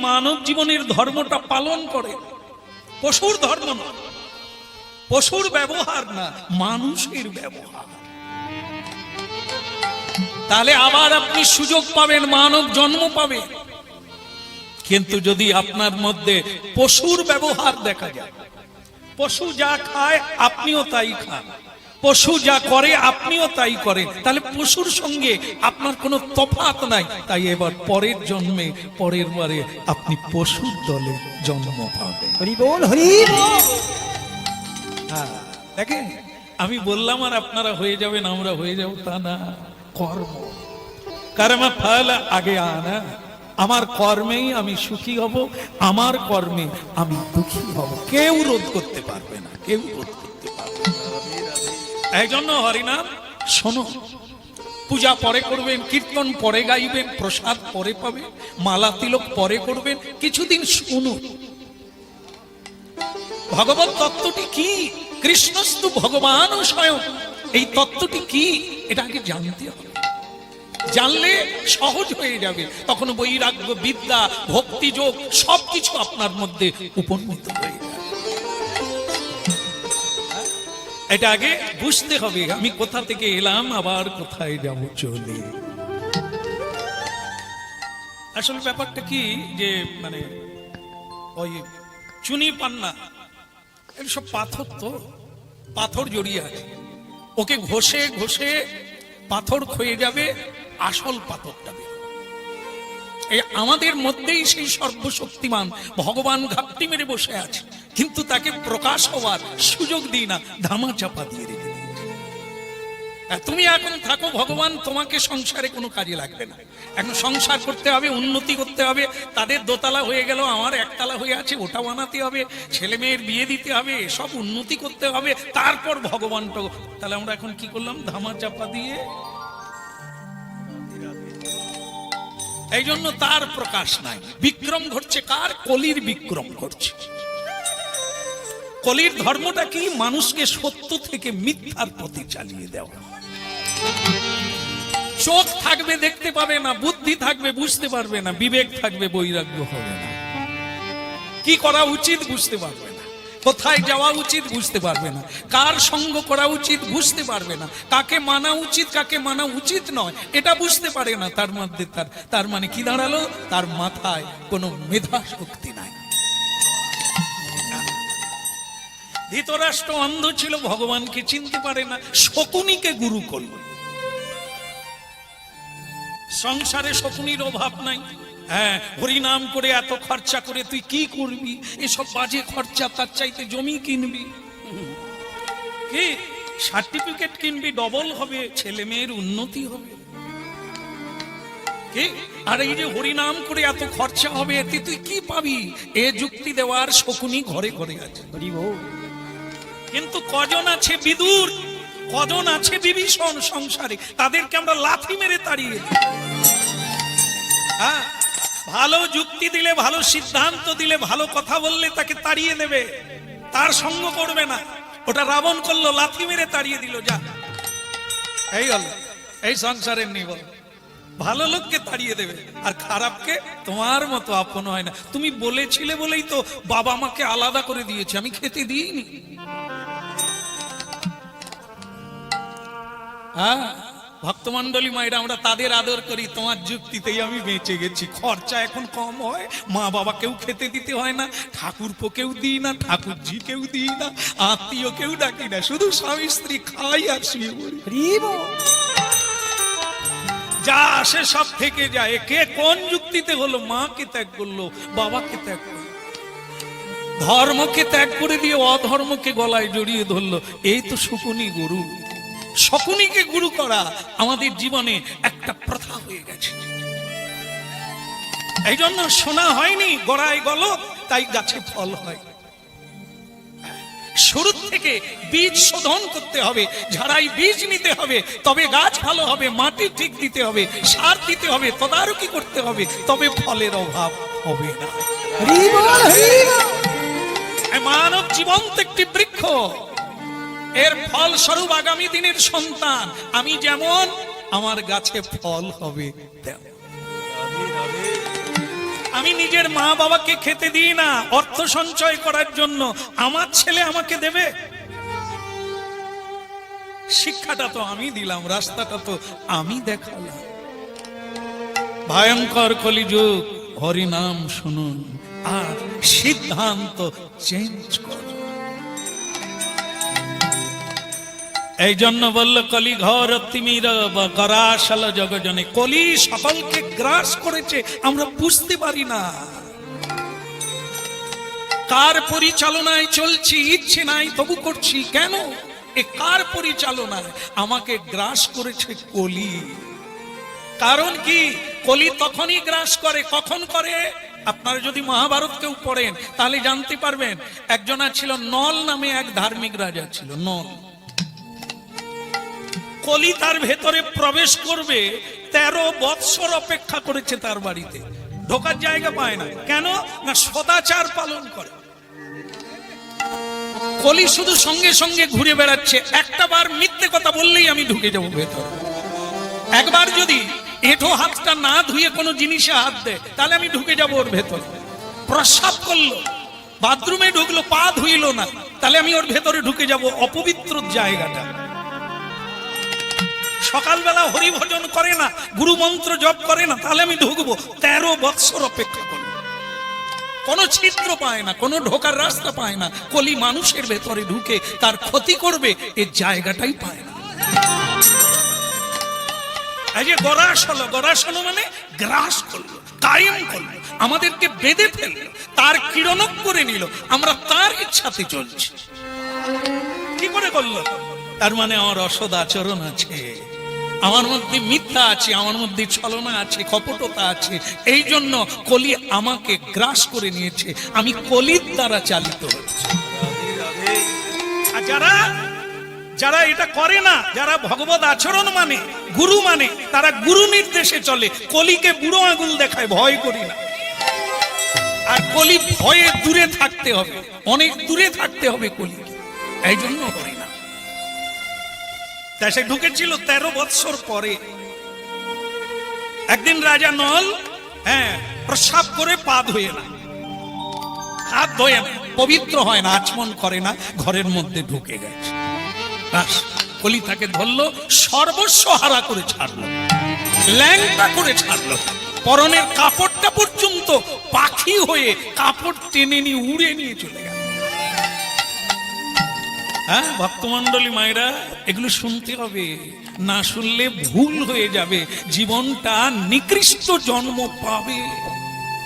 মানব জীবনের ধর্মটা পালন করে, পশুর ধর্ম না, পশুর ব্যবহার না, মানুষের ব্যবহার। তাহলে আবার আপনি সুযোগ পাবেন, মানব জন্ম পাবেন। কিন্তু যদি আপনার মধ্যে পশুর ব্যবহার দেখা যায়, পশু যা খায় আপনিও তাই খান, পশু যা করে আপনিও তাই করেন, তাহলে পশুর সঙ্গে আপনার কোনো তফাৎ নাই। তাই এবার পরের জন্মে, পরের বারে আপনি পশুর দলে জন্ম পাবেন। হরি বল, হরি বল। হ্যাঁ, দেখেন আমি বললাম আর আপনারা হয়ে যাবেন, আমরা হয়ে যাব তা না। কর্ম, কর্ম ফল আগে আনা। আমার কর্মেই আমি সুখী হব, আমার কর্মে আমি দুঃখী হব। কেউ রোধ করতে পারবে না, কেউ রোধ করতে পারবে না। এই জন্য হরিনাম শোনো, পূজা পরে করবেন, কীর্তন পরে গাইবেন, প্রসাদ পরে পাবে, মালা তিলক পরে করবেন, কিছুদিন শুনুন ভগবত তত্ত্বটি কি, কৃষ্ণস্তু ভগবান স্বয়ং, এই তত্ত্বটি কি এটা আগে জানতে হবে। জানলে সহজ হয়ে যাবে, তখন বৈরাগ্য, বিদ্যা, ভক্তিযোগ সবকিছু আপনার মধ্যে উপনীত হয়ে যাবে। এটা আগে বুঝতে হবে, আমি কোথা থেকে এলাম, আবার কোথায় যাব চলে। আসলে ব্যাপারটা কি যে মানে ওই চুনি পান্না সব পাথর, তো পাথর জড়িয়ে আছে, ওকে ঘষে ঘষে পাথর ক্ষয়ে যাবে, আসল পাথরটা বের। এই আমাদের মধ্যেই সেই সর্বশক্তিমান ভগবান ঘাপটি মেরে বসে আছে, কিন্তু তাকে প্রকাশ হওয়ার সুযোগ দিই না, ধামা চাপা দিয়ে রেখে দিই। তুমি এখন থাকো, ভগবান তোমাকে সংসারে কোনো কাজে লাগবে না। এখন সংসার করতে হবে, উন্নতি করতে হবে, তাদের দোতলা হয়ে গেল, আমার একতলা হয়ে আছে, ওটা বানাতে হবে, ছেলে মেয়ের বিয়ে দিতে হবে, সব উন্নতি করতে হবে, তারপর ভগবানটা। তাহলে আমরা এখন কি করলাম, ধামা চাপা দিয়ে। এই জন্য তার প্রকাশ নাই। বিক্রম ঘটছে কার? কলির বিক্রম ঘটছে। কলির ধর্মটা কি? মানুষকে সত্য থেকে মিথ্যার পথে চালিয়ে দেওয়া। চোখ থাকবে দেখতে পাবে না, বুদ্ধি থাকবে বুঝতে পারবে না, বিবেক থাকবে বৈরাগ্য হবে না, কি করা উচিত বুঝতে পারবে না, কোথায় যাওয়া উচিত বুঝতে পারবে না, কার সঙ্গ করা উচিত বুঝতে পারবে না, কাকে মানা উচিত কাকে মানা উচিত নয় এটা বুঝতে পারে না। তার মধ্যে তার মানে কি দাঁড়ালো? তার মাথায় কোনো মেধা শক্তি নাই। ধৃতরাষ্ট্র অন্ধ ছিল, ভগবানকে চিনতে পারে না, শকুনিকে গুরু করল। সংসারে শকুনির অভাব নাই। হ্যাঁ, হরিনাম করে এত খরচা করে তুই কি করবি? এসব বাজে খরচা, তার চাইতে জমি কিনবি, কি সার্টিফিকেট কিনবি, ডবল হবে, ছেলে মেয়ের উন্নতি হবে। আর এই যে হরিনাম করে এত খরচা হবে, এতে তুই কি পাবি? এ যুক্তি দেওয়ার শকুনি ঘরে ঘরে আছে। কিন্তু কজন আছে বিদুর, কজন আছে বিভীষণ সংসারে, তাদেরকে আমরা লাথি মেরে তাড়িয়ে দিই। হ্যাঁ, ভালো যুক্তি দিলে, ভালো সিদ্ধান্ত দিলে, ভালো কথা বললে তাকে তাড়িয়ে দেবে, তার সঙ্গ করবে না। ওটা রাবণ করলো, লাথি মেরে তাড়িয়ে দিল। যা, এই হলো এই সংসারের নিয়ম। ভালো লোককে তাড়িয়ে দেবে, আর খারাপকে তোমার মতো আপন হয় না। তুমি বলেছিলে বলেই তো বাবা মাকে আলাদা করে দিয়েছে, আমি খেতে দিইনি। হ্যাঁ, ভক্তমন্ডলী মায়েরা, আমরা তাদের আদর করি, তোমার যুক্তিতেই আমি বেঁচে গেছি। খরচা এখন কম হয়, মা বাবাকেও খেতে দিতে হয় না, ঠাকুরপোকেও দিই না, ঠাকুরজি কেউ দিই না, আত্মীয় কেউ ডাকি না, শুধু স্বামী স্ত্রী খাই আর শুয়ে পড়ি। যা আসে সব থেকে যায়। কে কোন যুক্তিতে হলো? মাকে ত্যাগ করলো, বাবাকে ত্যাগ করলো, ধর্মকে ত্যাগ করে দিয়ে অধর্মকে গলায় জড়িয়ে ধরলো। এই তো শকুনি গুরু। শকুনিকে গুরু করা আমাদের জীবনে একটা প্রথা হয়ে গেছে। এই জন্য শোনা হয়নি গড়ায় গলদ, তাই গাছে ফল হয়। শুরু থেকে বীজ শোধন করতে হবে, ঝাড়াই বীজ নিতে হবে, তবে গাছ ভালো হবে। মাটি ঠিক দিতে হবে, সার দিতে হবে, তদারকি করতে হবে, তবে ফলের অভাব হবে না। মানব জীবন তো একটি বৃক্ষ, এর ফল স্বরূপ আগামী দিনের সন্তান। আমি যেমন, আমার গাছে ফল হবে তেমন। আমি নিজের মা বাবাকে খেতে দিই না অর্থ সঞ্চয় করার জন্য, আমার ছেলে আমাকে দেবে? শিক্ষাটা তো আমি দিলাম, রাস্তাটা তো আমি দেখালাম। ভয়ঙ্কর কলিযুগ, হরিনাম শুনুন আর সিদ্ধান্ত চেঞ্জ করুন। এই জন্য বলল কলি ঘর তিমির গ্রাসাল জগজনে। কলি সকলকে গ্রাস করেছে, আমরা বুঝতে পারি না। কার পরিচালনায় চলছি, ইচ্ছে নাই তবু করছি কেন? এ কার পরিচালনায়? আমাকে গ্রাস করেছে কলি। কারণ কি? কলি তখনই গ্রাস করে, কখন করে? আপনারা যদি মহাভারত কেউ পড়েন তাহলে জানতে পারবেন। একজন ছিল নল নামে, এক ধার্মিক রাজা ছিল নল। কলি তার ভেতরে প্রবেশ করবে, 13 বৎসর অপেক্ষা করেছে তার বাড়িতে, ঢোকার জায়গা পায় না। কেন না? সদাচার পালন করে। কলি শুধু সঙ্গে সঙ্গে ঘুরে বেড়াচ্ছে, একটা বার মিথ্যে কথা বললেই আমি ঢুকে যাবো ভেতরে। একবার যদি এঁঠো হাতটা না ধুয়ে কোনো জিনিসে হাত দেয় তাহলে আমি ঢুকে যাবো ওর ভেতরে। প্রস্রাব করলো, বাথরুমে ঢুকলো, পা ধুইল না, তাহলে আমি ওর ভেতরে ঢুকে যাব, অপবিত্র জায়গাটা। সকালবেলা হরিভজন করে না, গুরু মন্ত্র জপ করে না, তাহলে আমি ঢুকবো। 13 বৎসর অপেক্ষা করবো, কোনো ছিদ্র পায় না, কোনো ঢোকার রাস্তা পায় না। কলি মানুষের ভেতরে ঢুকে তার ক্ষতি করবে, এর জায়গাটাই পায় না। এই যে গরাস হলো, গরাস হলো মানে গ্রাস করলো, কায়েম করলো, আমাদেরকে বেঁধে ফেললো, তার কিরণক করে নিল, আমরা তার ইচ্ছাতে চলছি। কি করে করলো? তার মানে আমার অসৎ আচরণ আছে, আমার মধ্যে মিথ্যা আছে, আমার মধ্যে ছলনা আছে, কপটতা আছে। এই জন্য কলি আমাকে গ্রাস করে নিয়েছে, আমি কলির দ্বারা চালিত হচ্ছি। আর যারা এটা করে না, যারা ভগবত আচরণ মানে, গুরু মানে, তারা গুরু নির্দেশে চলে। কলিকে বুড়ো আঙুল দেখায়, ভয় করি না। আর কলি ভয়ে দূরে থাকতে হবে, অনেক দূরে থাকতে হবে কলি, এই জন্য করি না। তাই সে ঢুকেছিল 13 বৎসর পরে। একদিন রাজা নল প্রস্রাব করে পা ধুয়ে না, হাত ধোয়ে না, পবিত্র হয় না, আচমন করে না, ঘরের মধ্যে ঢুকে গেছে। কলি তাকে ধরলো, সর্বস্ব হারা করে ছাড়লো, ল্যাংটা করে ছাড়লো, পরনের কাপড়টা পর্যন্ত পাখি হয়ে কাপড় টেনে নিয়ে উড়ে নিয়ে চলে গেল। হ্যাঁ ভক্তমন্ডলী মায়েরা, এগুলো শুনতে হবে, না শুনলে ভুল হয়ে যাবে, জীবনটা নিকৃষ্ট জন্ম পাবে।